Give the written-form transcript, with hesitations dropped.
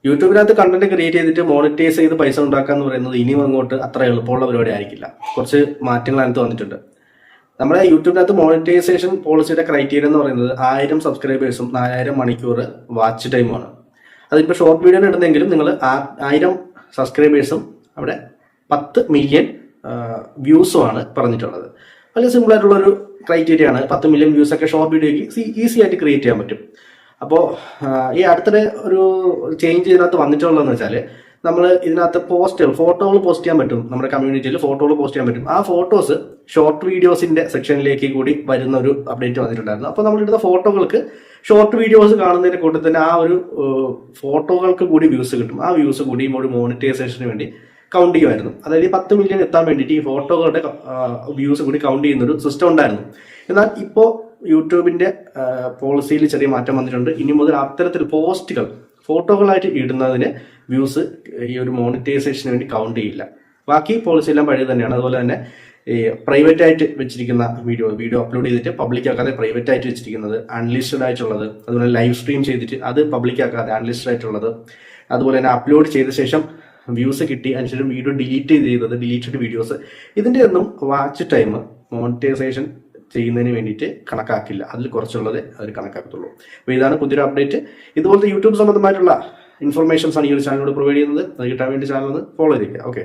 യൂട്യൂബിനകത്ത് content create ചെയ്തിട്ട് monetise ചെയ്ത് പൈസ ഉണ്ടാക്കുക എന്ന് പറയുന്നത് ഇനിയും അങ്ങോട്ട് അത്ര എളുപ്പമുള്ള പരിപാടി ആയിരിക്കില്ല. കുറച്ച് മാറ്റങ്ങൾ അതിനകത്ത് വന്നിട്ടുണ്ട്. നമ്മുടെ യൂട്യൂബിനകത്ത് മോണിറ്റൈസേഷൻ പോളിസിയുടെ ക്രൈറ്റീരിയ എന്ന് പറയുന്നത് 1000 സബ്സ്ക്രൈബേഴ്സും 4000 മണിക്കൂർ വാച്ച് ടൈമുമാണ്. അതിപ്പോൾ ഷോർട്ട് വീഡിയോ ഇടുന്നെങ്കിലും നിങ്ങൾ 1000 സബ്സ്ക്രൈബേഴ്സും അവിടെ 10 മില്യൺ വ്യൂസുമാണ് പറഞ്ഞിട്ടുള്ളത്. വളരെ സിമ്പിൾ ആയിട്ടുള്ളൊരു ക്രൈറ്റീരിയ ആണ്. 10 മില്യൺ വ്യൂസ് ഒക്കെ ഷോർട്ട് വീഡിയോയ്ക്ക് ഈസി ആയിട്ട് ക്രിയേറ്റ് ചെയ്യാൻ പറ്റും. അപ്പോൾ ഈ അടുത്തിടെ ഒരു ചേഞ്ച് ഇതിനകത്ത് വന്നിട്ടുള്ളതെന്ന് വെച്ചാൽ നമ്മൾ ഇതിനകത്ത് ഫോട്ടോകൾ പോസ്റ്റ് ചെയ്യാൻ പറ്റും. നമ്മുടെ കമ്മ്യൂണിറ്റിയിൽ ഫോട്ടോകൾ പോസ്റ്റ് ചെയ്യാൻ പറ്റും. ആ ഫോട്ടോസ് ഷോർട്ട് വീഡിയോസിന്റെ സെക്ഷനിലേക്ക് കൂടി വരുന്ന ഒരു അപ്ഡേറ്റ് വന്നിട്ടുണ്ടായിരുന്നു. അപ്പോൾ നമ്മളിടുന്ന ഫോട്ടോകൾക്ക് ഷോർട്ട് വീഡിയോസ് കാണുന്നതിന്റെ കൂട്ടത്തിൽ തന്നെ ആ ഒരു ഫോട്ടോകൾക്ക് കൂടി വ്യൂസ് കിട്ടും. ആ വ്യൂസ് കൂടി ഒരു മോണിറ്റൈസേഷന് വേണ്ടി കൗണ്ട് ചെയ്യുമായിരുന്നു. അതായത് 10 മില്യൺ എത്താൻ വേണ്ടിയിട്ട് ഈ ഫോട്ടോകളുടെ വ്യൂസ് കൂടി കൗണ്ട് ചെയ്യുന്നൊരു സിസ്റ്റം ഉണ്ടായിരുന്നു. എന്നാൽ ഇപ്പോൾ യൂട്യൂബിന്റെ പോളിസിയിൽ ചെറിയ മാറ്റം വന്നിട്ടുണ്ട്. ഇനി മുതൽ അത്തരത്തിൽ പോസ്റ്റുകൾ ഫോട്ടോകളായിട്ട് ഇടുന്നതിന് വ്യൂസ് ഈ ഒരു മോണിറ്റൈസേഷന് വേണ്ടി കൗണ്ട് ചെയ്യില്ല. ബാക്കി പോളിസി എല്ലാം പഴയ തന്നെയാണ്. അതുപോലെ തന്നെ ഈ പ്രൈവറ്റ് ആയിട്ട് വെച്ചിരിക്കുന്ന വീഡിയോ അപ്ലോഡ് ചെയ്തിട്ട് പബ്ലിക് ആക്കാതെ പ്രൈവറ്റ് ആയിട്ട് വെച്ചിരിക്കുന്നത്, അൺലിസ്റ്റഡ് ആയിട്ടുള്ളത്, അതുപോലെ ലൈവ് സ്ട്രീം ചെയ്തിട്ട് അത് പബ്ലിക് ആക്കാതെ അൺലിസ്റ്റഡ് ആയിട്ടുള്ളത്, അതുപോലെ തന്നെ അപ്ലോഡ് ചെയ്ത ശേഷം വ്യൂസ് കിട്ടി അതിനുശേഷം വീഡിയോ ഡിലീറ്റഡ് വീഡിയോസ്, ഇതിന്റെ ഒന്നും വാച്ച് ടൈം മോണിറ്റൈസേഷൻ ചെയ്യുന്നതിന് വേണ്ടിയിട്ട് കണക്കാക്കില്ല. അതിൽ കുറച്ചുള്ളത് അവർ കണക്കാക്കത്തുള്ളൂ. അപ്പോൾ ഇതാണ് പുതിയൊരു അപ്ഡേറ്റ്. ഇതുപോലത്തെ യൂട്യൂബ് സംബന്ധമായിട്ടുള്ള ഇൻഫർമേഷൻസ് ആണ് ഈ ഒരു ചാനലിനോട് പ്രൊവൈഡ് ചെയ്യുന്നത്. അത് കിട്ടാൻ വേണ്ടി ചാനൽ ഒന്ന് ഫോളോ ചെയ്തിരിക്കുക. ഓക്കെ.